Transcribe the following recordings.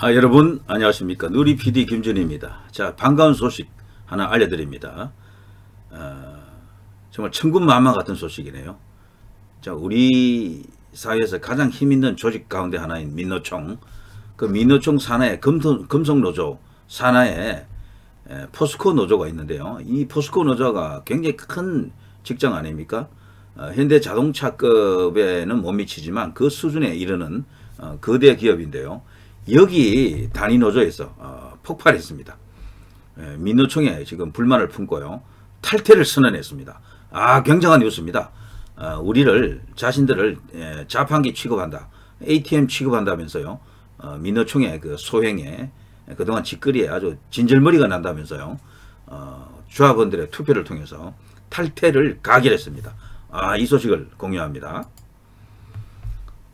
여러분 안녕하십니까. 누리 PD 김준희입니다. 자, 반가운 소식 하나 알려드립니다. 정말 천군만마 같은 소식이네요. 자, 우리 사회에서 가장 힘있는 조직 가운데 하나인 민노총, 그 민노총 산하에 금속노조 산하에 포스코 노조가 있는데요. 이 포스코 노조가 굉장히 큰 직장 아닙니까? 현대자동차급에는 못 미치지만 그 수준에 이르는 거대 기업인데요. 여기 단위 노조에서 폭발했습니다. 민노총에 지금 불만을 품고요. 탈퇴를 선언했습니다. 굉장한 뉴스입니다. 우리를 자신들을 자판기 취급한다, ATM 취급한다면서요. 민노총의 그 소행에 그동안 짓거리에 아주 진절머리가 난다면서요. 조합원들의 투표를 통해서 탈퇴를 가결했습니다. 이 소식을 공유합니다.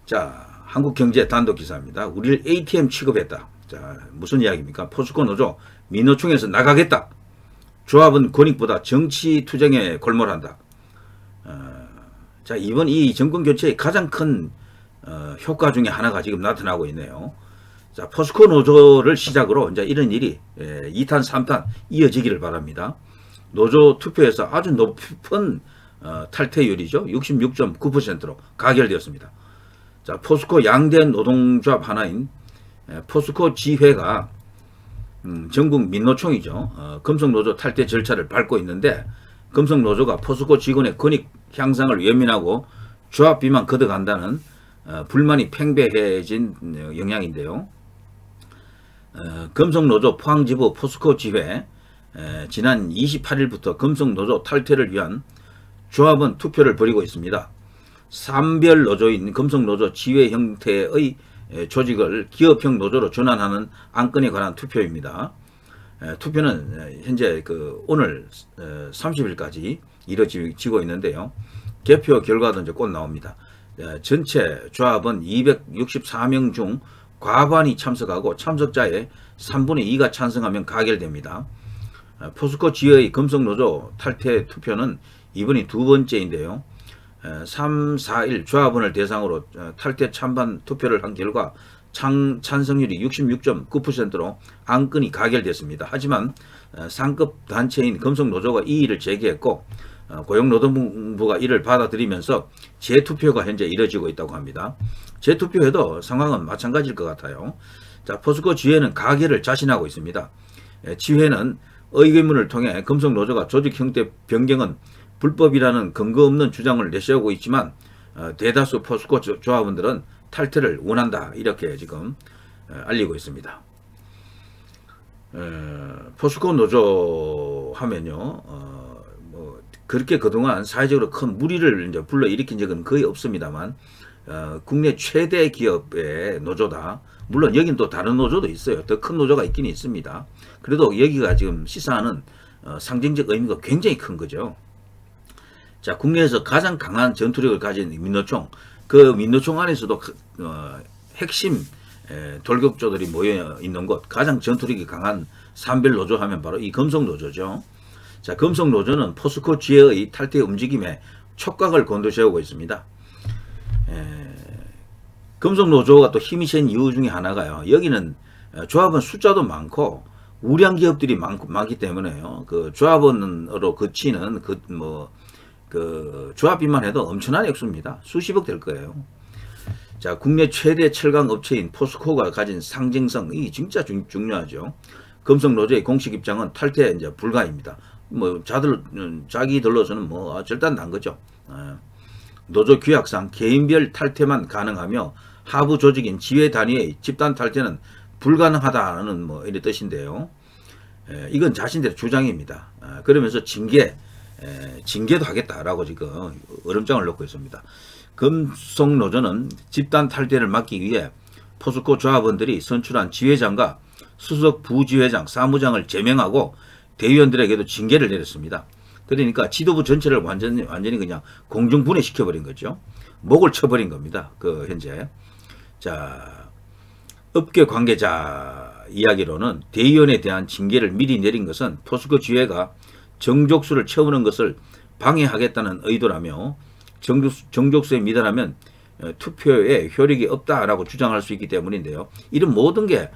자, 한국경제 단독 기사입니다. 우리를 ATM 취급했다. 자, 무슨 이야기입니까? 포스코 노조 민노총에서 나가겠다. 조합은 권익보다 정치 투쟁에 골몰한다. 자, 이번 이 정권 교체의 가장 큰 효과 중에 하나가 지금 나타나고 있네요. 자, 포스코 노조를 시작으로 이제 이런 일이 2탄, 3탄 이어지기를 바랍니다. 노조 투표에서 아주 높은 탈퇴율이죠. 66.9%로 가결되었습니다. 자, 포스코 양대 노동조합 하나인 포스코 지회가 전국 민노총이죠. 금속노조 탈퇴 절차를 밟고 있는데, 금속노조가 포스코 직원의 권익 향상을 외면하고 조합비만 걷어간다는 불만이 팽배해진 영향인데요. 금속노조 포항지부 포스코 지회 지난 28일부터 금속노조 탈퇴를 위한 조합원 투표를 벌이고 있습니다. 산별 노조인 금속노조 지회 형태의 조직을 기업형 노조로 전환하는 안건에 관한 투표입니다. 투표는 현재 오늘 30일까지 이뤄지고 있는데요. 개표 결과도 이제 곧 나옵니다. 전체 조합은 264명 중 과반이 참석하고 참석자의 3분의 2가 찬성하면 가결됩니다. 포스코 지회의 금속노조 탈퇴 투표는 이번이 두 번째인데요. 3, 4일 조합원을 대상으로 탈퇴 찬반 투표를 한 결과 찬성률이 66.9%로 안건이 가결됐습니다. 하지만 상급 단체인 금속노조가 이 일을 제기했고, 고용노동부가 이를 받아들이면서 재투표가 현재 이뤄지고 있다고 합니다. 재투표에도 상황은 마찬가지일 것 같아요. 자, 포스코 지회는 가결을 자신하고 있습니다. 지회는 의결문을 통해 금속노조가 조직 형태 변경은 불법이라는 근거 없는 주장을 내세우고 있지만, 대다수 포스코 조합원들은 탈퇴를 원한다, 이렇게 지금 알리고 있습니다. 포스코 노조 하면요, 그렇게 그동안 사회적으로 큰 물의를 이제 불러일으킨 적은 거의 없습니다만, 국내 최대 기업의 노조다. 물론 여긴 또 다른 노조도 있어요. 더 큰 노조가 있긴 있습니다. 그래도 여기가 지금 시사하는 상징적 의미가 굉장히 큰 거죠. 자, 국내에서 가장 강한 전투력을 가진 민노총, 그 민노총 안에서도 핵심 돌격조들이 모여 있는 곳, 가장 전투력이 강한 산별 노조 하면 바로 이 금속노조죠. 자, 금속노조는 포스코 지회의 탈퇴 움직임에 촉각을 곤두세우고 있습니다. 금속노조가 또 힘이 센 이유 중에 하나가요. 여기는 조합원 숫자도 많고 우량 기업들이 많기 때문에요. 그 조합원으로 그치는 조합비만 해도 엄청난 액수입니다. 수십억 될 거예요. 자, 국내 최대 철강 업체인 포스코가 가진 상징성이 진짜 중요하죠. 금속노조의 공식 입장은 탈퇴 이제 불가입니다. 자기들로서는 절단난 거죠. 노조 규약상 개인별 탈퇴만 가능하며 하부 조직인 지회 단위의 집단 탈퇴는 불가능하다는 이런 뜻인데요. 이건 자신들의 주장입니다. 그러면서 징계도 하겠다라고 지금 얼음장을 놓고 있습니다. 금속노조는 집단 탈퇴를 막기 위해 포스코 조합원들이 선출한 지회장과 수석 부지회장, 사무장을 제명하고 대의원들에게도 징계를 내렸습니다. 그러니까 지도부 전체를 완전히 그냥 공중분해시켜버린 거죠. 목을 쳐버린 겁니다. 현재. 자, 업계 관계자 이야기로는 대의원에 대한 징계를 미리 내린 것은 포스코 지회가 정족수를 채우는 것을 방해하겠다는 의도라며, 정족수에 미달하면 투표에 효력이 없다라고 주장할 수 있기 때문인데요. 이런 모든 게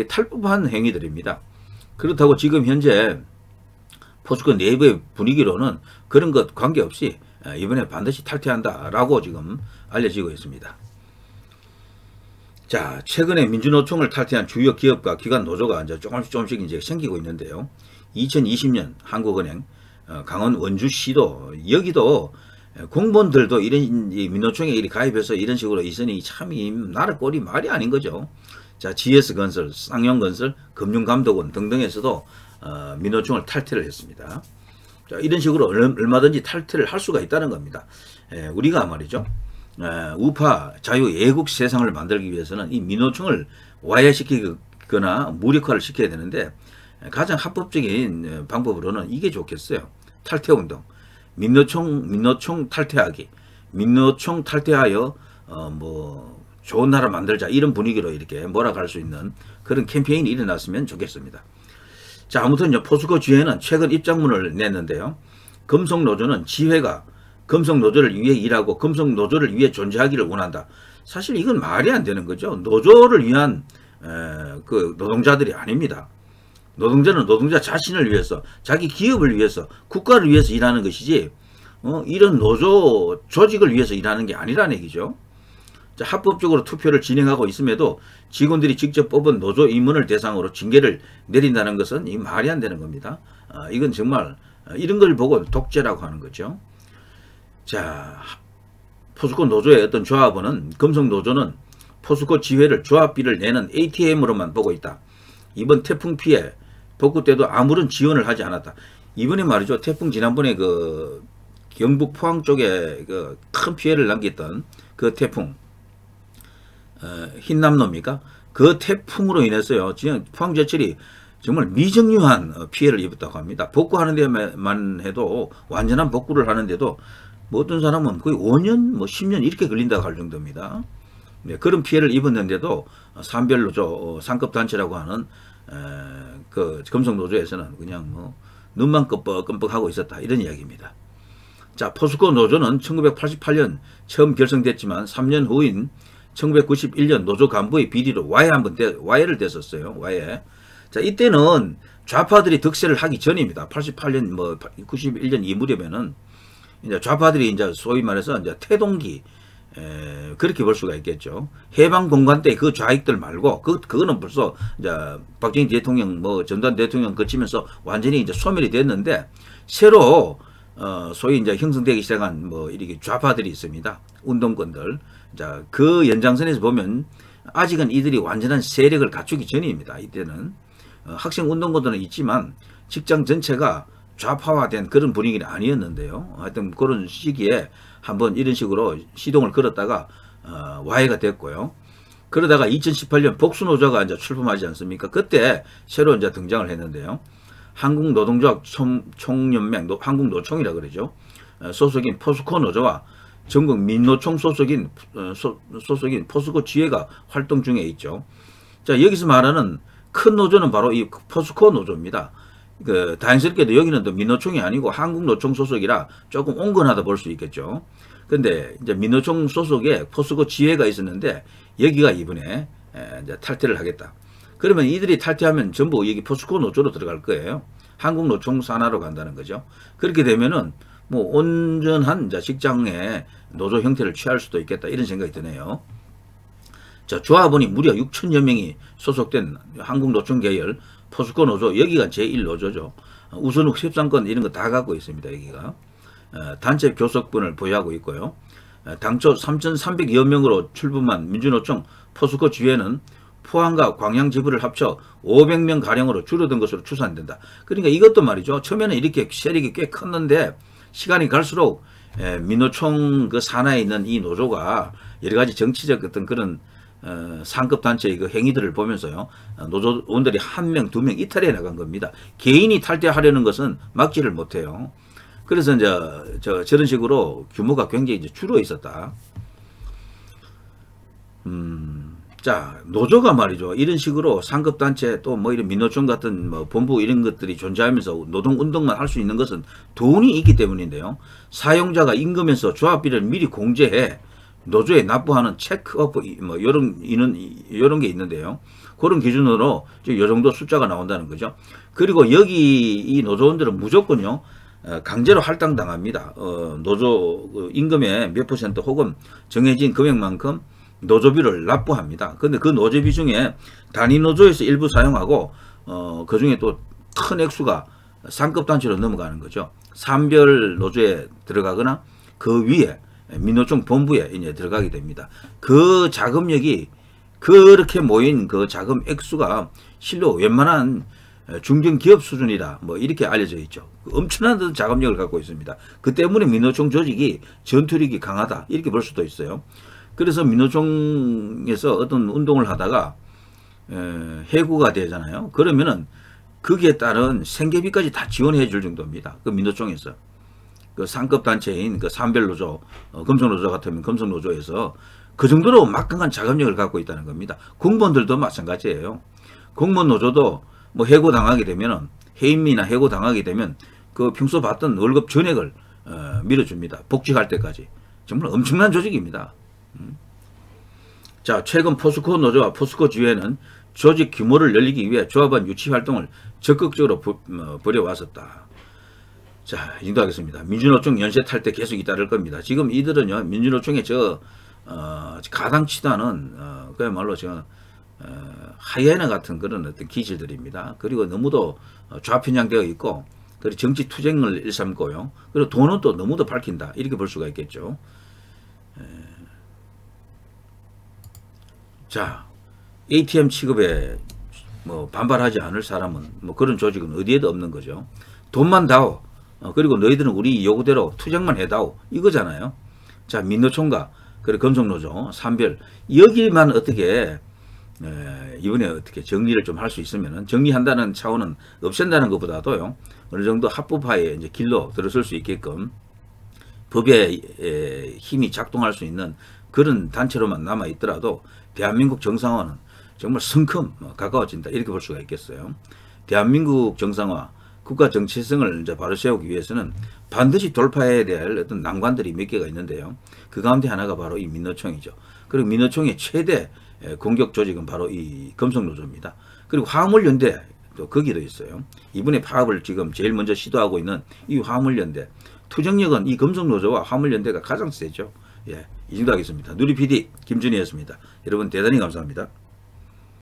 탈법한 행위들입니다. 그렇다고 지금 현재 포스코 내부의 분위기로는 그런 것 관계없이 이번에 반드시 탈퇴한다라고 지금 알려지고 있습니다. 자, 최근에 민주노총을 탈퇴한 주요 기업과 기관 노조가 이제 조금씩 이제 생기고 있는데요. 2020년 한국은행, 강원 원주시도 여기도 공무원들도 이런 민노총에 이리 가입해서 이런 식으로 있으니 참 나라 꼴이 말이 아닌 거죠. 자, GS건설, 쌍용건설, 금융감독원 등등에서도 민노총을 탈퇴를 했습니다. 자, 이런 식으로 얼마든지 탈퇴를 할 수가 있다는 겁니다. 우리가 말이죠. 우파 자유 애국 세상을 만들기 위해서는 이 민노총을 와해시키거나 무력화를 시켜야 되는데 가장 합법적인 방법으로는 이게 좋겠어요. 탈퇴운동, 민노총 탈퇴하기, 민노총 탈퇴하여 뭐 좋은 나라 만들자 이런 분위기로 이렇게 몰아갈 수 있는 그런 캠페인이 일어났으면 좋겠습니다. 자, 아무튼 포스코 지회는 최근 입장문을 냈는데요. 금속노조는 지회가 금속노조를 위해 일하고 금속노조를 위해 존재하기를 원한다. 사실 이건 말이 안 되는 거죠. 노조를 위한 그 노동자들이 아닙니다. 노동자는 노동자 자신을 위해서, 자기 기업을 위해서, 국가를 위해서 일하는 것이지 이런 노조 조직을 위해서 일하는 게 아니라는 얘기죠. 자, 합법적으로 투표를 진행하고 있음에도 직원들이 직접 뽑은 노조 임원을 대상으로 징계를 내린다는 것은 이 말이 안 되는 겁니다. 이건 정말 이런 걸 보고 독재라고 하는 거죠. 자, 포스코 노조의 어떤 조합원은 금속노조는 포스코 지회를 조합비를 내는 ATM으로만 보고 있다. 이번 태풍 피해 복구 때도 아무런 지원을 하지 않았다. 이번에 말이죠. 태풍 지난번에 그 경북 포항 쪽에 그 큰 피해를 남겼던 그 태풍 흰남노입니까? 그 태풍으로 인해서요. 지금 포항제철이 정말 미정유한 피해를 입었다고 합니다. 복구하는 데만 해도 완전한 복구를 하는데도 뭐 어떤 사람은 거의 5년, 뭐 10년 이렇게 걸린다고 할 정도입니다. 네, 그런 피해를 입었는데도 산별노조, 상급단체라고 하는 그 금속노조에서는 그냥 뭐 눈만 끔뻑끔뻑하고 있었다 이런 이야기입니다. 자, 포스코 노조는 1988년 처음 결성됐지만 3년 후인 1991년 노조 간부의 비리로 와해를 됐었어요. 와해. 자, 이때는 좌파들이 득세를 하기 전입니다. 88년 뭐 91년 이 무렵에는 이제 좌파들이 이제 소위 말해서 이제 태동기 그렇게 볼 수가 있겠죠. 해방 공간 때 그 좌익들 말고 그거는 벌써 이제 박정희 대통령 뭐 전두환 대통령 거치면서 완전히 이제 소멸이 됐는데 새로 소위 이제 형성되기 시작한 뭐 이렇게 좌파들이 있습니다. 운동권들. 자, 그 연장선에서 보면 아직은 이들이 완전한 세력을 갖추기 전입니다. 이때는 학생 운동권들은 있지만 직장 전체가 좌파화된 그런 분위기는 아니었는데요. 하여튼 그런 시기에 한번 이런 식으로 시동을 걸었다가 와해가 됐고요. 그러다가 2018년 복수노조가 이제 출범하지 않습니까? 그때 새로 이제 등장을 했는데요. 한국노동조합 총연맹, 한국노총이라 그러죠. 소속인 포스코 노조와 전국 민노총 소속인 포스코 지회가 활동 중에 있죠. 자, 여기서 말하는 큰 노조는 바로 이 포스코 노조입니다. 다행스럽게도 여기는 또 민노총이 아니고 한국노총 소속이라 조금 온건하다 볼 수 있겠죠. 근데 이제 민노총 소속에 포스코 지회가 있었는데 여기가 이번에 이제 탈퇴를 하겠다. 그러면 이들이 탈퇴하면 전부 여기 포스코 노조로 들어갈 거예요. 한국노총 산하로 간다는 거죠. 그렇게 되면은 뭐 온전한 직장의 노조 형태를 취할 수도 있겠다 이런 생각이 드네요. 자, 조합원이 무려 6천여 명이 소속된 한국노총 계열 포스코 노조, 여기가 제1노조죠. 우선욱 협상권 이런 거 다 갖고 있습니다. 여기가 단체 교섭권을 보유하고 있고요. 당초 3,300여 명으로 출범한 민주노총 포스코 지회는 포항과 광양 지부를 합쳐 500명 가량으로 줄어든 것으로 추산된다. 그러니까 이것도 말이죠. 처음에는 이렇게 세력이 꽤 컸는데 시간이 갈수록 민노총 그 산하에 있는 이 노조가 여러 가지 정치적 어떤 그런 상급 단체의 그 행위들을 보면서요. 노조원들이 1명, 2명 이탈해 나간 겁니다. 개인이 탈퇴하려는 것은 막지를 못해요. 그래서 이제 저런 식으로 규모가 굉장히 이제 줄어 있었다. 자, 노조가 말이죠. 이런 식으로 상급단체 또 뭐 이런 민노총 같은 뭐 본부 이런 것들이 존재하면서 노동운동만 할 수 있는 것은 돈이 있기 때문인데요. 사용자가 임금에서 조합비를 미리 공제해 노조에 납부하는 체크업 뭐 이런 게 있는데요. 그런 기준으로 이 정도 숫자가 나온다는 거죠. 그리고 여기 이 노조원들은 무조건요 강제로 할당당합니다. 노조 임금의 몇 퍼센트 혹은 정해진 금액만큼 노조비를 납부합니다. 근데 그 노조비 중에 단위 노조에서 일부 사용하고 그 중에 또 큰 액수가 상급 단체로 넘어가는 거죠. 산별 노조에 들어가거나 그 위에 민노총 본부에 이제 들어가게 됩니다. 그 자금력이 그렇게 모인 그 자금 액수가 실로 웬만한 중견기업 수준이다 뭐 이렇게 알려져 있죠. 엄청난 자금력을 갖고 있습니다. 그 때문에 민노총 조직이 전투력이 강하다 이렇게 볼 수도 있어요. 그래서 민노총에서 어떤 운동을 하다가 해고가 되잖아요. 그러면은 거기에 따른 생계비까지 다 지원해 줄 정도입니다. 그 민노총에서 그 상급 단체인 그 산별노조, 금속노조 같으면 금속노조에서 그 정도로 막강한 자금력을 갖고 있다는 겁니다. 공무원들도 마찬가지예요. 공무원 노조도 뭐 해고 당하게 되면은 해임이나 해고 당하게 되면 그 평소 받던 월급 전액을 밀어줍니다. 복직할 때까지. 정말 엄청난 조직입니다. 자, 최근 포스코 노조와 포스코 지회는 조직 규모를 늘리기 위해 조합원 유치 활동을 적극적으로 벌여왔었다. 자, 이 정도 하겠습니다. 민주노총 연쇄 탈퇴 계속 잇따를 겁니다. 지금 이들은요, 민주노총의 가당치다는, 그야말로 하이에나 같은 그런 어떤 기질들입니다. 그리고 너무도 좌편향되어 있고, 그리고 정치 투쟁을 일삼고요. 그리고 돈은 또 너무도 밝힌다. 이렇게 볼 수가 있겠죠. 자, ATM 취급에 뭐 반발하지 않을 사람은 뭐 그런 조직은 어디에도 없는 거죠. 돈만 다오. 그리고 너희들은 우리 요구대로 투쟁만 해다오. 이거잖아요. 자, 민노총과 그리고 금속노조, 산별 여기만 어떻게 이번에 어떻게 정리를 좀 할 수 있으면은 정리한다는 차원은 없앤다는 것보다도요. 어느 정도 합법화의 이제 길로 들어설 수 있게끔 법의 힘이 작동할 수 있는 그런 단체로만 남아 있더라도 대한민국 정상화는 정말 성큼 가까워진다 이렇게 볼 수가 있겠어요. 대한민국 정상화, 국가 정체성을 이제 바로 세우기 위해서는 반드시 돌파해야 될 어떤 난관들이 몇 개가 있는데요. 그 가운데 하나가 바로 이 민노총이죠. 그리고 민노총의 최대 공격 조직은 바로 이 금속노조입니다. 그리고 화물연대 또 거기도 있어요. 이번에 파업을 지금 제일 먼저 시도하고 있는 이 화물연대. 투쟁력은 이 금속노조와 화물연대가 가장 세죠. 예, 이 정도 하겠습니다. 누리 PD 김준희였습니다. 여러분 대단히 감사합니다.